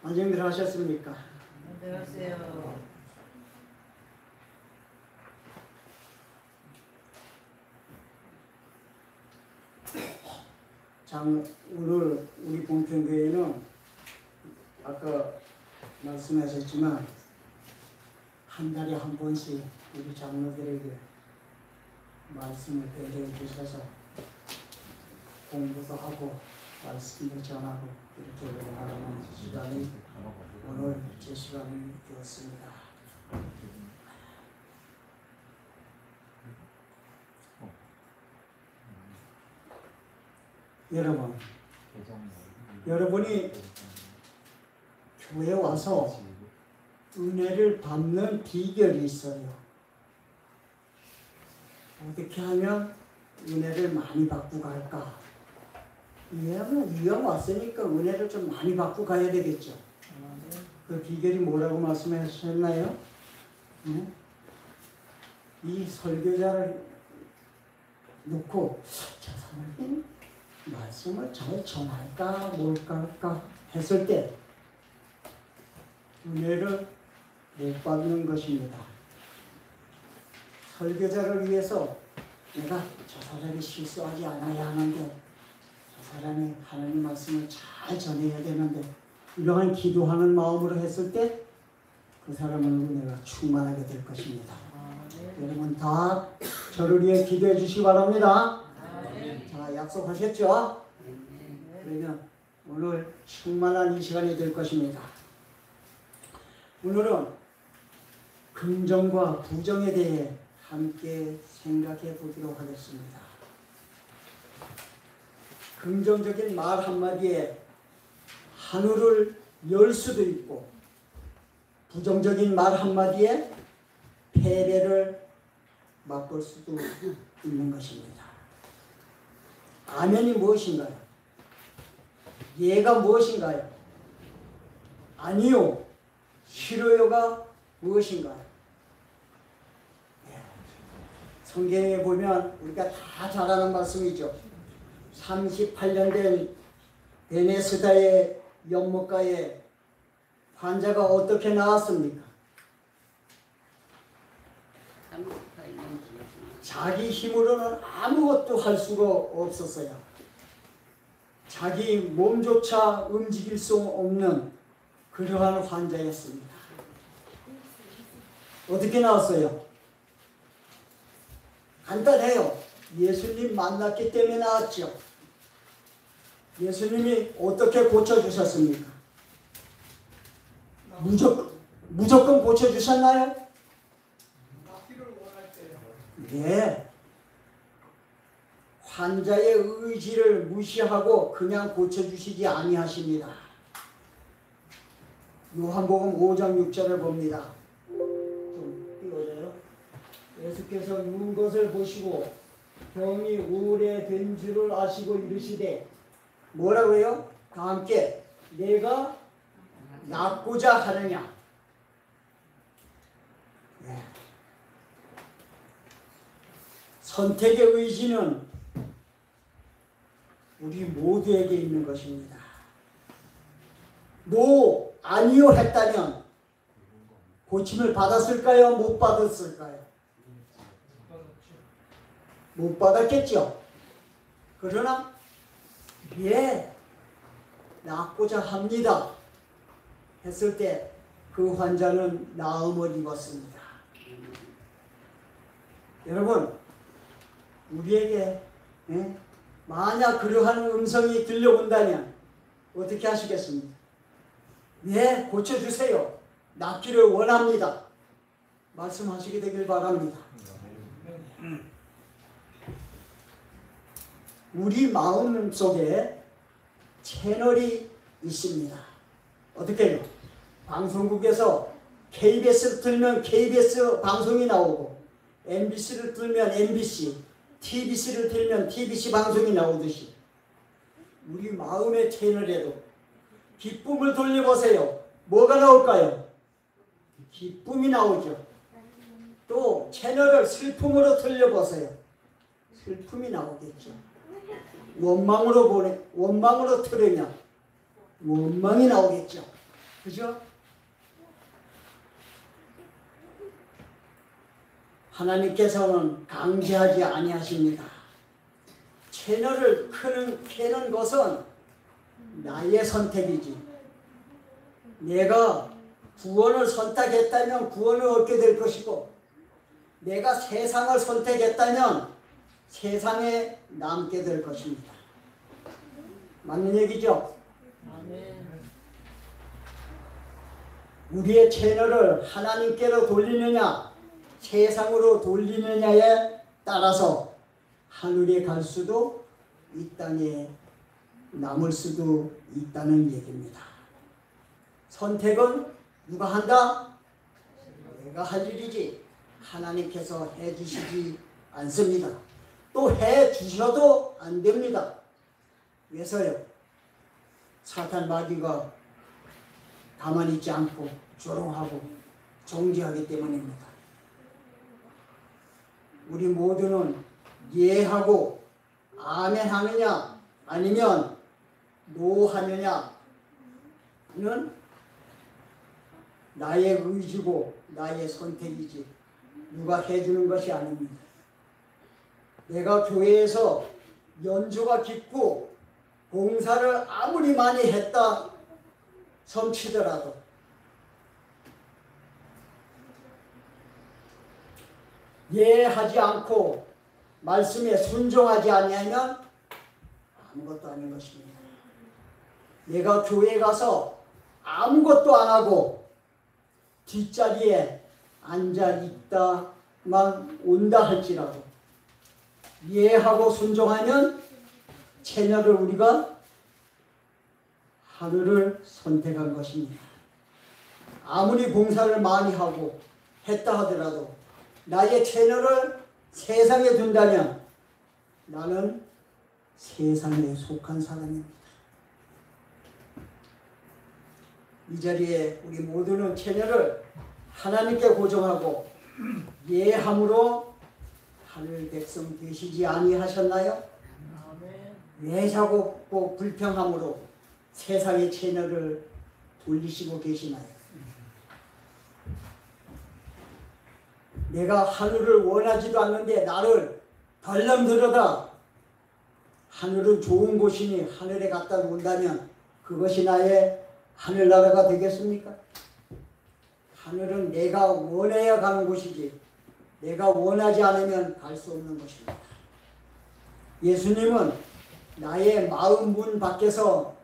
안녕들 하셨습니까? 안녕하세요. 오늘 우리 봉평교회는 아까 말씀하셨지만 한 달에 한 번씩 우리 장로들에게 말씀을 배려해 주셔서 공부도 하고 말씀도 전하고 이렇게 하는 시간이 오늘 제 시간이 되었습니다. 여러분이 교회 와서 은혜를 받는 비결이 있어요. 어떻게 하면 은혜를 많이 받고 갈까? 이왕 왔으니까 은혜를 좀 많이 받고 가야 되겠죠. 그 비결이 뭐라고 말씀하셨나요? 이 설교자를 놓고 저 사람이 말씀을 잘 전할까 뭘까 할까 했을 때 은혜를 못 받는 것입니다. 설교자를 위해서 내가 저 사람이 실수하지 않아야 하는데 저 사람이 하나님 말씀을 잘 전해야 되는데 이러한 기도하는 마음으로 했을 때 그 사람은 은혜가 충만하게 될 것입니다. 여러분 다 저를 위해 기도해 주시기 바랍니다. 자, 약속하셨죠? 그러면 오늘 충만한 이 시간이 될 것입니다. 오늘은 긍정과 부정에 대해 함께 생각해 보도록 하겠습니다. 긍정적인 말 한마디에 하늘을 열 수도 있고 부정적인 말 한마디에 패배를 맛볼 수도 있는 것입니다. 아멘이 무엇인가요? 예가 무엇인가요? 아니요. 싫어요가 무엇인가요? 성경에 보면 우리가 다 잘 아는 말씀이죠. 38년 된 베네스다의 연못가에 환자가 어떻게 나왔습니까? 자기 힘으로는 아무것도 할 수가 없었어요. 자기 몸조차 움직일 수 없는 그러한 환자였습니다. 어떻게 나왔어요? 간단해요. 예수님 만났기 때문에 나왔죠. 예수님이 어떻게 고쳐주셨습니까? 무조건 고쳐주셨나요? 네. 환자의 의지를 무시하고 그냥 고쳐주시지 아니하십니다. 요한복음 5장 6절을 봅니다. 좀 띄워져요. 예수께서 누운 것을 보시고 병이 오래된 줄을 아시고 이르시되 뭐라고요? 다 함께 내가 낫고자 하느냐. 네. 선택의 의지는 우리 모두에게 있는 것입니다. 노, 아니요 했다면 고침을 받았을까요? 못 받았을까요? 못 받았겠죠. 그러나 예, 낫고자 합니다 했을 때 그 환자는 나음을 입었습니다. 여러분 우리에게 만약 그러한 음성이 들려온다면 어떻게 하시겠습니까? 네, 고쳐주세요. 낫기를 원합니다. 말씀하시게 되길 바랍니다. 우리 마음 속에 채널이 있습니다. 어떻게 해요? 방송국에서 KBS를 틀면 KBS 방송이 나오고 MBC를 틀면 MBC, TBC를 틀면 TBC 방송이 나오듯이 우리 마음의 채널에도 기쁨을 돌려보세요. 뭐가 나올까요? 기쁨이 나오죠. 또 채널을 슬픔으로 틀려보세요. 슬픔이 나오겠죠. 원망으로 틀으면 원망이 나오겠죠. 그죠? 하나님께서는 강제하지 아니하십니다. 채널을 캐는 것은 나의 선택이지. 내가 구원을 선택했다면 구원을 얻게 될 것이고, 내가 세상을 선택했다면 세상에 남게 될 것입니다. 맞는 얘기죠? 아멘. 우리의 채널을 하나님께로 돌리느냐 세상으로 돌리느냐에 따라서 하늘에 갈 수도 이 땅에 남을 수도 있다는 얘기입니다. 선택은 누가 한다? 내가 할 일이지 하나님께서 해주시지 않습니다. 또 해주셔도 안 됩니다. 왜서요? 사탄 마귀가 가만히 있지 않고 조롱하고 정죄하기 때문입니다. 우리 모두는 예하고 아멘 하느냐 아니면 노 하느냐는 나의 의지고 나의 선택이지 누가 해주는 것이 아닙니다. 내가 교회에서 연주가 깊고 봉사를 아무리 많이 했다 섬치더라도 예하지 않고 말씀에 순종하지 아니하면 아무것도 아닌 것입니다. 내가 교회 가서 아무것도 안 하고 뒷자리에 앉아 있다만 온다 할지라도 예하고 순종하면 채널을 우리가 하늘을 선택한 것입니다. 아무리 봉사를 많이 하고 했다 하더라도 나의 채널을 세상에 둔다면 나는 세상에 속한 사람입니다. 이 자리에 우리 모두는 채널을 하나님께 고정하고 예함으로 하늘 백성 되시지 아니하셨나요? 아멘. 왜 자꾸 꼭 불평함으로 세상의 채널을 돌리시고 계시나요? 내가 하늘을 원하지도 않는데 나를 덜렁들어다 하늘은 좋은 곳이니 하늘에 갔다 온다면 그것이 나의 하늘나라가 되겠습니까? 하늘은 내가 원해야 가는 곳이지 내가 원하지 않으면 갈 수 없는 것입니다. 예수님은 나의 마음 문 밖에서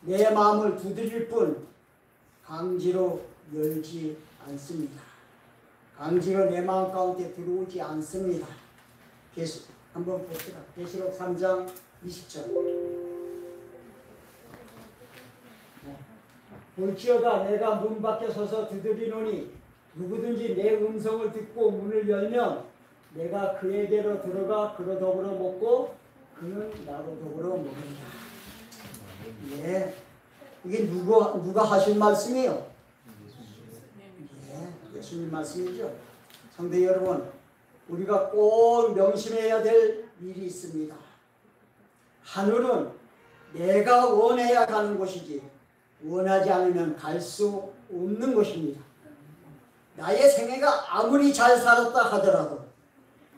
내 마음을 두드릴 뿐 강제로 열지 않습니다. 강제로 내 마음 가운데 들어오지 않습니다. 한번 봅시다. 계시록 3장 20절. 볼지어다 내가 문 밖에 서서 두드리노니 누구든지 내 음성을 듣고 문을 열면 내가 그에게로 들어가 그로 더불어 먹고 그는 나로 더불어 먹는다. 예, 이게 누가 하신 말씀이에요? 예, 예수님 말씀이죠. 성도 여러분, 우리가 꼭 명심해야 될 일이 있습니다. 하늘은 내가 원해야 가는 곳이지 원하지 않으면 갈 수 없는 곳입니다. 나의 생애가 아무리 잘 살았다 하더라도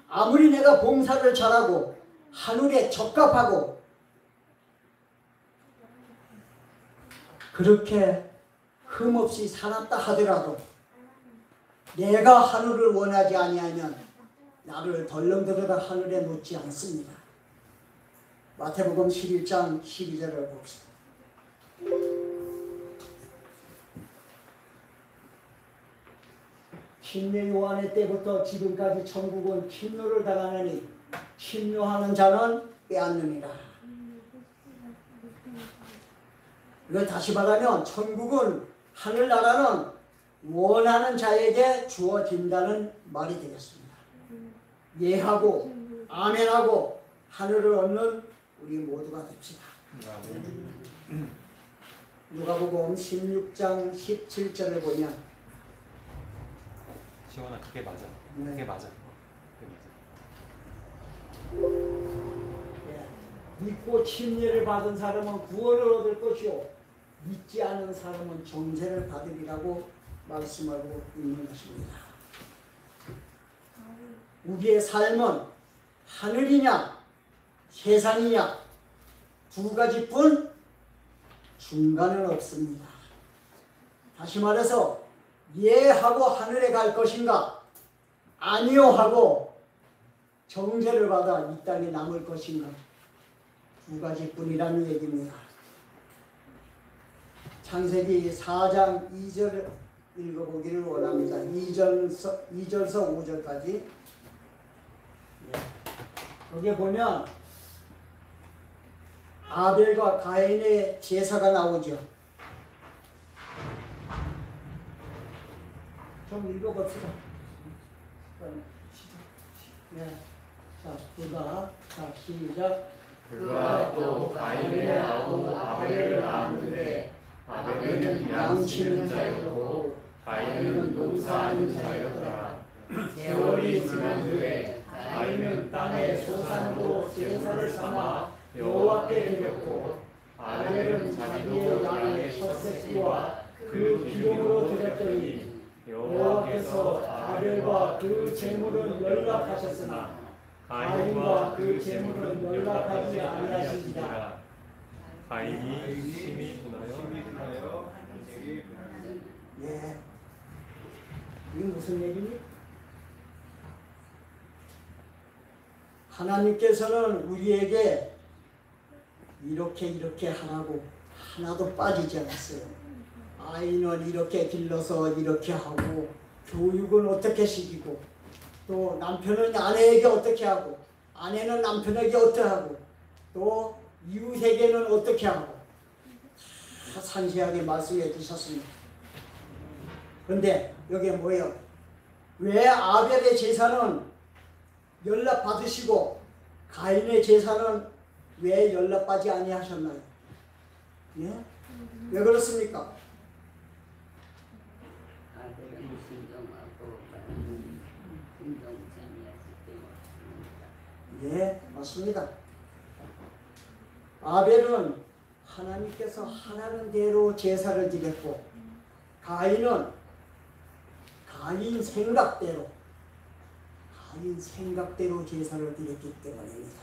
아무리 내가 봉사를 잘하고 하늘에 적합하고 그렇게 흠없이 살았다 하더라도 내가 하늘을 원하지 아니하면 나를 덜렁들어다 하늘에 놓지 않습니다. 마태복음 11장 12절을 봅시다. 침례 요한의 때부터 지금까지 천국은 침노를 당하느니 침노하는 자는 빼앗느니라. 이걸 다시 말하면 천국은 하늘나라는 원하는 자에게 주어진다는 말이 되겠습니다. 예하고 아멘하고 하늘을 얻는 우리 모두가 됩시다. 누가복음 16장 17절을 보면 지원아 그게 맞아. 네. 그게 맞아. 믿고 침례를 받은 사람은 구원을 얻을 것이요 믿지 않은 사람은 정죄를 받으리라고 말씀하고 있는 것입니다. 우리의 삶은 하늘이냐 세상이냐 두 가지뿐 중간은 없습니다. 다시 말해서 예 하고 하늘에 갈 것인가 아니요 하고 정죄를 받아 이 땅에 남을 것인가 두 가지뿐이라는 얘기입니다. 창세기 4장 2절 읽어보기를 원합니다. 2절서 5절까지. 여기 보면 아벨과 가인의 제사가 나오죠. 좀 읽어봅시다. 네. 자, 시작. 그가 또 가인의 아우 아벨을 낳았는데 아벨은 양치는 자였고 가인은 농사하는 자였더라. 세월이 지난 후에 가인은 땅의 소산으로 제사를 삼아 여호와께 드렸고 아벨은 자기도 양의 첫 새끼와 그 기름으로 드렸더니 여호와께서 아벨과 그 제물은 연락하셨으나 가인과 그 제물은 연락하지 아니하시니라. 가인이 심히 분하여 예. 이게 무슨 얘기니? 하나님께서는 우리에게 이렇게 하라고 하나도 빠지지 않았어요. 아이는 이렇게 길러서 이렇게 하고 교육은 어떻게 시키고 또 남편은 아내에게 어떻게 하고 아내는 남편에게 어떻게 하고 또 이웃에게는 어떻게 하고 다 상세하게 말씀해 주셨습니다. 그런데 여기에 뭐예요? 왜 아벨의 제사는 연락 받으시고 가인의 제사는 왜 연락받지 아니하셨나요? 예? 왜 그렇습니까? 아벨은 순종하고 가인은 순종자니었기 때문입니다. 예, 맞습니다. 아벨은 하나님께서 하라는 대로 제사를 드렸고 가인은 가인 생각대로 제사를 드렸기 때문입니다.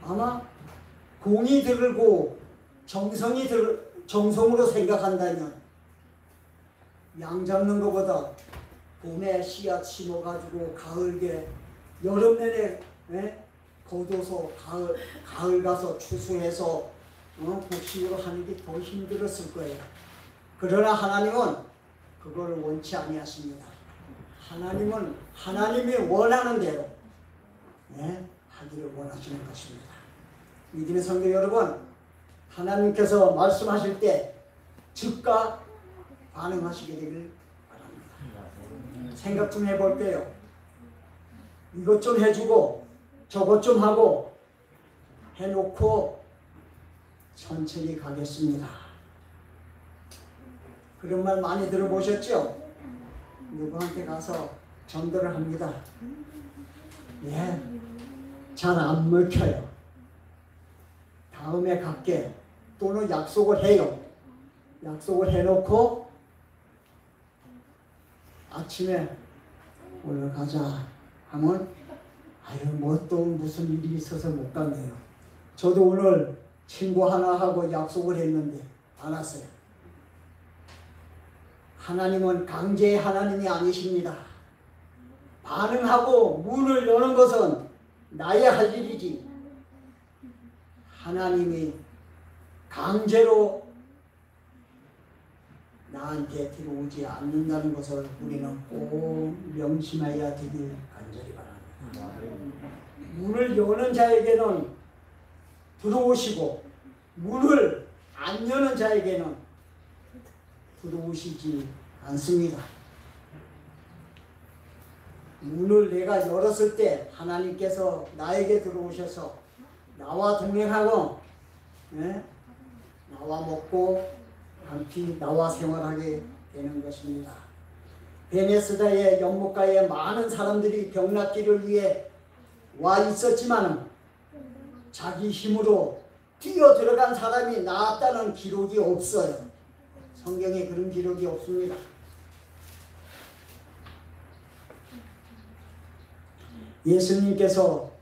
아마 공이 들고 정성으로 생각한다면 양 잡는 것보다 봄에 씨앗 심어가지고 가을에 여름 내내 거둬서 가을 가서 추수해서 곡식으로 하는 게 더 힘들었을 거예요. 그러나 하나님은 그걸 원치 아니하십니다. 하나님은 하나님이 원하는 대로 하기를 원하시는 것입니다. 믿음의 성도 여러분, 하나님께서 말씀하실 때 즉각 반응하시게 되길 바랍니다. 생각 좀 해볼게요. 이것 좀 해주고 저것 좀 하고 해놓고 천천히 가겠습니다. 그런 말 많이 들어보셨죠? 누구한테 가서 전도를 합니다. 예, 잘 안 먹혀요. 다음에 갈게. 또는 약속을 해요. 약속을 해놓고 아침에 오늘 가자 하면 아유 뭐 또 무슨 일이 있어서 못 간대요. 저도 오늘 친구 하나하고 약속을 했는데 안 왔어요. 하나님은 강제의 하나님이 아니십니다. 반응하고 문을 여는 것은 나의 할 일이지 하나님이 강제로 나한테 들어오지 않는다는 것을 우리는 꼭 명심해야 되길 간절히 바랍니다. 문을 여는 자에게는 들어오시고 문을 안 여는 자에게는 들어오시지 않습니다. 문을 내가 열었을 때 하나님께서 나에게 들어오셔서 나와 동행하고 나와 먹고 함께 나와 생활하게 되는 것입니다. 베네스다의 연못가에 많은 사람들이 병 낫기를 위해 와 있었지만 자기 힘으로 뛰어 들어간 사람이 나았다는 기록이 없어요. 성경에 그런 기록이 없습니다. 예수님께서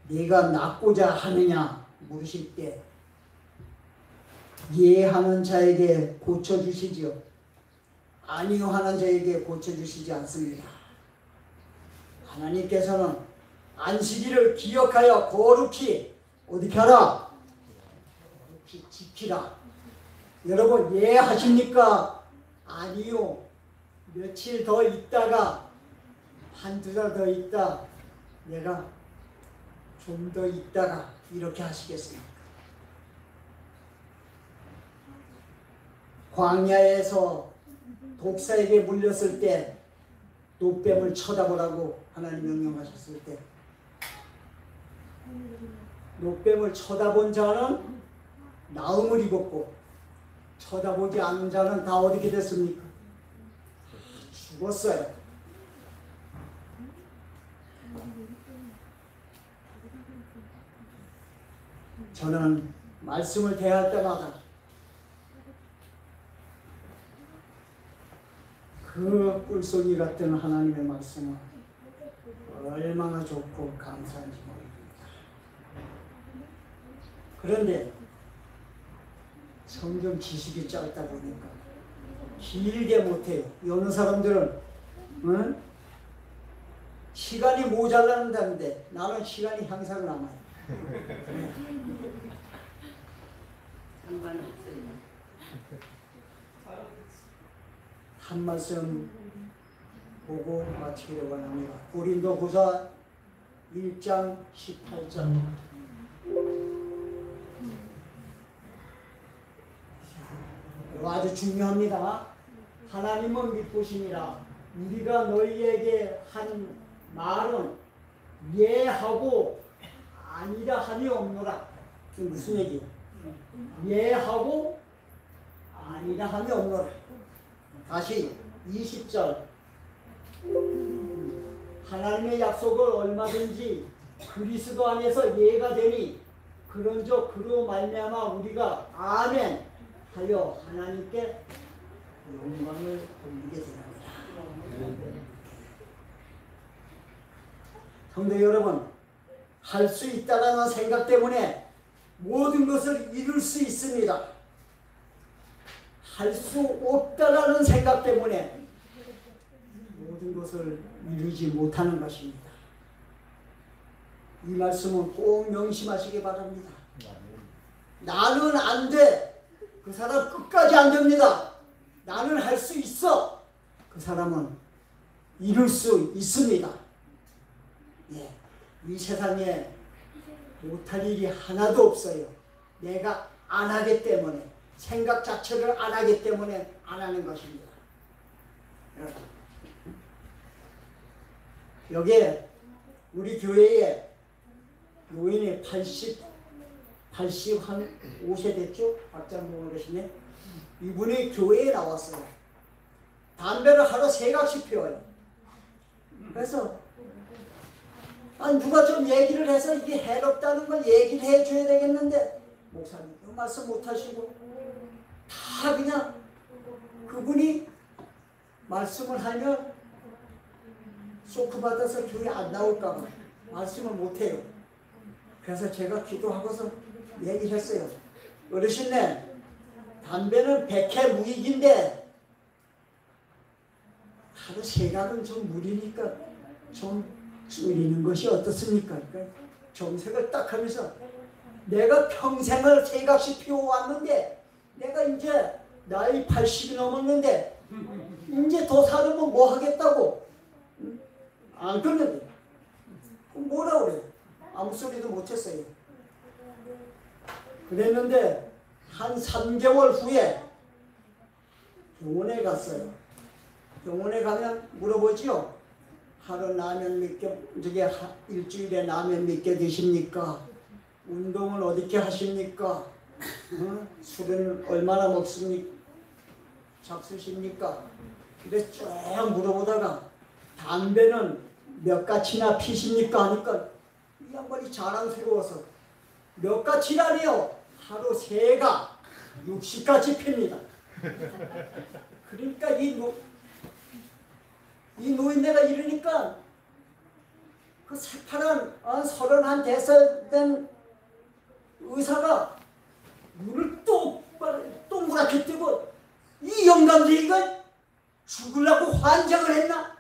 네가 낫고자 하느냐 물으실 때 예하는 자에게 고쳐주시지요. 아니요 하는 자에게 고쳐주시지 않습니다. 하나님께서는 안식일을 기억하여 거룩히 어떻게 하라? 거룩히 지키라. 여러분 예하십니까? 아니요. 며칠 더 있다가 한두 달 더 있다 내가 좀 더 있다가 이렇게 하시겠습니까? 광야에서 독사에게 물렸을 때 노뱀을 쳐다보라고 하나님 명령하셨을 때 노뱀을 쳐다본 자는 나음을 입었고 쳐다보지 않은 자는 다 어떻게 됐습니까? 죽었어요. 저는 말씀을 대할 때마다 그 꿀송이 같은 하나님의 말씀은 얼마나 좋고 감사한지 모릅니다. 그런데 성경 지식이 짧다 보니까 길게 못해요. 어느 사람들은 시간이 모자란다는데 나는 시간이 항상 남아요. 상관없어요. 한 말씀 보고 마치려고 합니다. 고린도후서 1장 18절. 이거 아주 중요합니다. 하나님은 믿으시니라. 우리가 너희에게 한 말은 예하고 아니라 함이 없노라. 이게 무슨 얘기예요? 예하고 아니라 함이 없노라. 다시 20절. 하나님의 약속을 얼마든지 그리스도 안에서 예가 되니 그런즉 그로 말미암아 우리가 아멘 하여 하나님께 영광을 돌리게 되랍니다. 성도 여러분, 할 수 있다라는 생각 때문에 모든 것을 이룰 수 있습니다. 할 수 없다라는 생각 때문에 모든 것을 이루지 못하는 것입니다. 이 말씀은 꼭 명심하시기 바랍니다. 나는 안 돼. 그 사람 끝까지 안 됩니다. 나는 할 수 있어. 그 사람은 이룰 수 있습니다. 예, 이 세상에 못할 일이 하나도 없어요. 내가 안 하기 때문에, 생각 자체를 안 하기 때문에 안 하는 것입니다. 여기에 우리 교회에 노인이 85세 됐죠? 박장봉 어르신이. 이분이 교회에 나왔어요. 담배를 하루 3갑씩 피워요. 그래서 누가 좀 얘기를 해서 이게 해롭다는 걸 얘기를 해줘야 되겠는데 목사님 그 말씀 못하시고 다 그냥 그분이 말씀을 하면 쇼크 받아서 교회 안 나올까 봐 말씀을 못해요. 그래서 제가 기도하고서 얘기했어요. 어르신네, 담배는 백해 무익인데 하루 3갑은 좀 무리니까 좀 줄이는 것이 어떻습니까? 그러니까 정색을 딱 하면서 내가 평생을 3갑씩 피워왔는데 내가 이제 나이 80이 넘었는데 이제 더 살으면 뭐 하겠다고? 안 그러는데 그럼 뭐라 그래? 아무 소리도 못했어요. 그랬는데 한 3개월 후에 병원에 갔어요. 병원에 가면 물어보지요. 하루 라면 몇 개, 저게 일주일에 라면 몇 개 드십니까? 운동을 어떻게 하십니까? 술은 얼마나 먹습니까? 잡수십니까? 그래서 쭉 물어보다가 담배는 몇 가지나 피십니까? 하니까 이 양반이 자랑스러워서 몇 가치라니요? 하루 3가 60가지 핍니다. 그러니까 이 노인네가 이러니까 그 새파란 31 된 의사가 눈을 동그랗게 뜨고 이 영감들이 이걸 죽으려고 환장을 했나?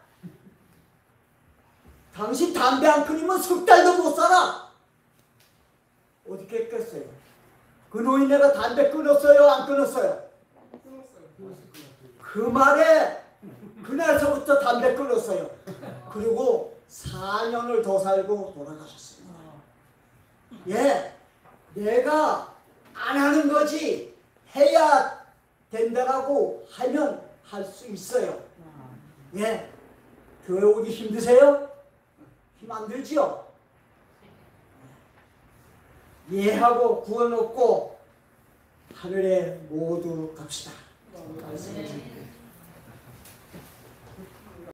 당신 담배 안 끊으면 10달도 못 살아. 어떻게 했겠어요? 그 노인네가 담배 끊었어요? 안 끊었어요? 그 말에 그날서부터 담배 끊었어요. 그리고 4년을 더 살고 돌아가셨습니다. 예, 내가 안 하는 거지 해야 된다라고 하면 할 수 있어요. 예, 교회 오기 힘드세요? 힘 안 들지요? 예하고 구원 얻고 하늘에 모두 갑시다. 아멘.